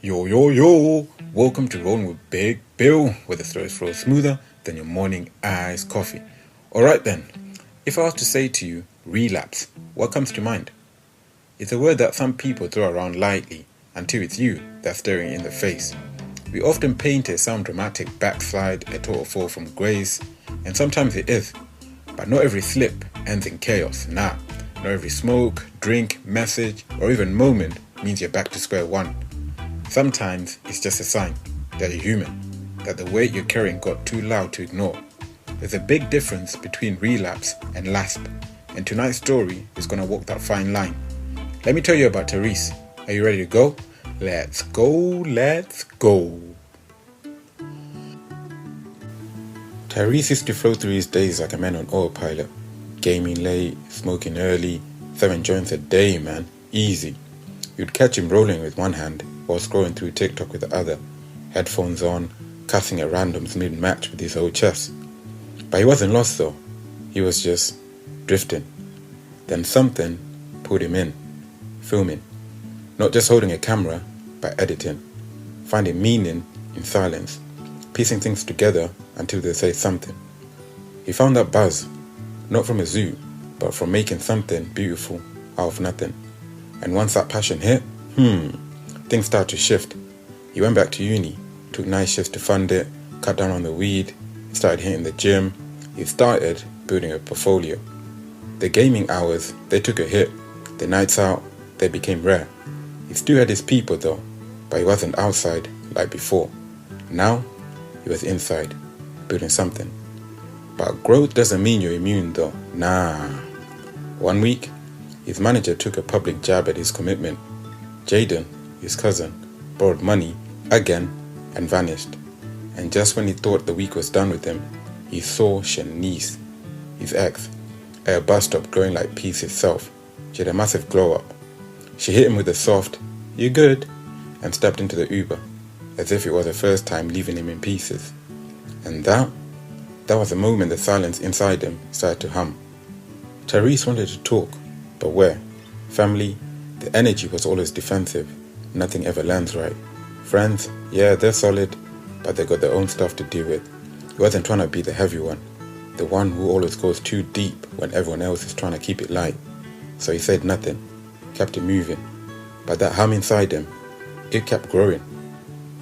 Yo, yo, yo! Welcome to Rollin with Big Bill, where the throats flow smoother than your morning iced coffee. Alright then, if I was to say to you, relapse, what comes to mind? It's a word that some people throw around lightly until it's you that's staring in the face. We often paint it as some dramatic backslide, a total fall from grace, and sometimes it is. But not every slip ends in chaos, nah. Not every smoke, drink, message, or even moment means you're back to square one. Sometimes it's just a sign that you're human, that the weight you're carrying got too loud to ignore. There's a big difference between relapse and lasp, and tonight's story is going to walk that fine line. Let me tell you about Tyrese. Are you ready to go? Let's go, let's go. Tyrese used to flow through his days like a man on autopilot. Gaming late, smoking early, 7 joints a day, man. Easy. You'd catch him rolling with one hand while scrolling through TikTok with the other, headphones on, cussing at randoms mid-match with his whole chest. But he wasn't lost though. He was just drifting. Then something pulled him in, filming. Not just holding a camera, but editing. Finding meaning in silence, piecing things together until they say something. He found that buzz, not from a zoo, but from making something beautiful out of nothing. And once that passion hit, things started to shift. He went back to uni, took night shifts to fund it, cut down on the weed, he started hitting the gym, he started building a portfolio. The gaming hours, they took a hit. The nights out, they became rare. He still had his people though, but he wasn't outside like before. Now, he was inside, building something. But growth doesn't mean you're immune though, nah. One week, his manager took a public jab at his commitment. Jaden, his cousin, borrowed money again and vanished. And just when he thought the week was done with him, he saw Shanice, his ex, at a bus stop glowing like peace itself. She had a massive glow up. She hit him with a soft, "You good?" and stepped into the Uber, as if it was her first time leaving him in pieces. And that was the moment the silence inside him started to hum. Tyrese wanted to talk, but where? Family, the energy was always defensive. Nothing ever lands right. Friends, yeah, they're solid, but they got their own stuff to deal with. He wasn't trying to be the heavy one, the one who always goes too deep when everyone else is trying to keep it light. So he said nothing, kept it moving. But that hum inside him, it kept growing.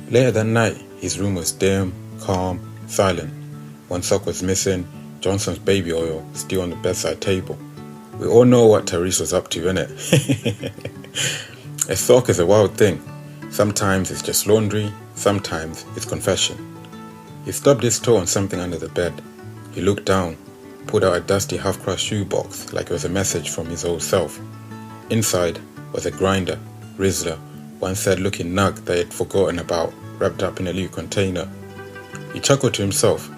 Later that night, his room was dim, calm, silent. One sock was missing, Johnson's baby oil still on the bedside table. We all know what Tyrese was up to, innit? A sock is a wild thing. Sometimes it's just laundry, sometimes it's confession. He stubbed his toe on something under the bed. He looked down, pulled out a dusty half-crushed shoebox like it was a message from his old self. Inside was a grinder, Rizzler, one sad-looking nug that he had forgotten about, wrapped up in a little container. He chuckled to himself.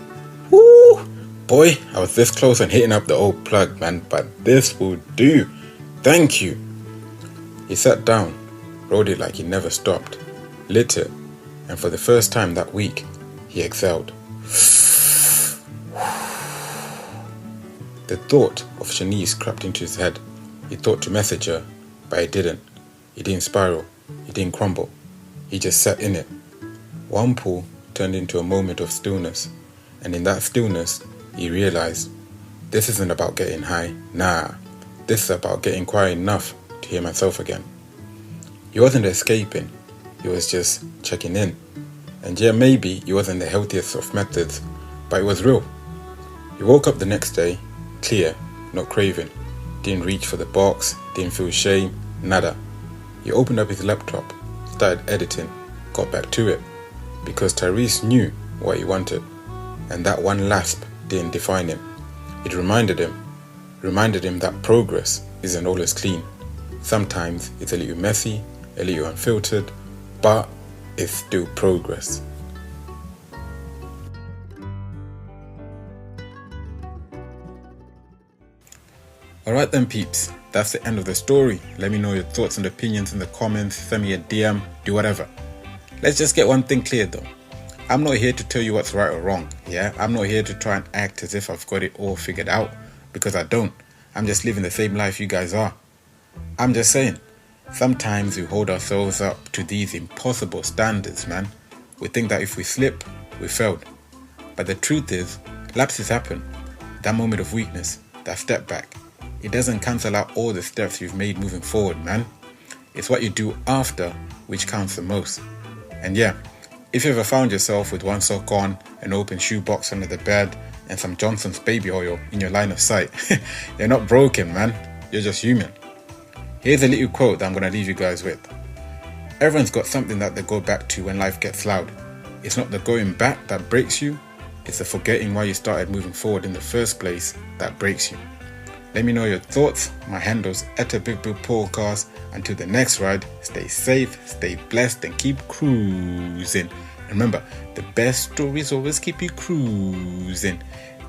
Woo! Boy, I was this close on hitting up the old plug, man, but this will do. Thank you. He sat down, rolled it like he never stopped, lit it, and for the first time that week, he exhaled. The thought of Shanice crept into his head. He thought to message her, but he didn't. He didn't spiral. He didn't crumble. He just sat in it. One pull turned into a moment of stillness, and in that stillness, he realized, this isn't about getting high, nah. This is about getting quiet enough to hear myself again. He wasn't escaping, he was just checking in. And yeah, maybe he wasn't the healthiest of methods, but it was real. He woke up the next day, clear, not craving. Didn't reach for the box, didn't feel shame, nada. He opened up his laptop, started editing, got back to it. Because Tyrese knew what he wanted. And that one lasp didn't define him. It reminded him that progress isn't always clean. Sometimes it's a little messy, a little unfiltered, but it's still progress. Alright then peeps, that's the end of the story. Let me know your thoughts and opinions in the comments, send me a DM, do whatever. Let's just get one thing clear though. I'm not here to tell you what's right or wrong, yeah? I'm not here to try and act as if I've got it all figured out, because I don't. I'm just living the same life you guys are. I'm just saying, Sometimes we hold ourselves up to these impossible standards, man. We think that if we slip, we failed. But the truth is, lapses happen. That moment of weakness, that step back, it doesn't cancel out all the steps you've made moving forward, man. It's what you do after which counts the most. And yeah, if you ever found yourself with one sock on, an open shoebox under the bed, and some Johnson's baby oil in your line of sight, you're not broken, man. You're just human. Here's a little quote that I'm going to leave you guys with. Everyone's got something that they go back to when life gets loud. It's not the going back that breaks you, it's the forgetting why you started moving forward in the first place that breaks you. Let me know your thoughts. My handle's @BigBigPodcast. Until the next ride, stay safe, stay blessed, and keep cruising. And remember, the best stories always keep you cruising.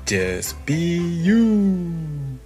Just be you.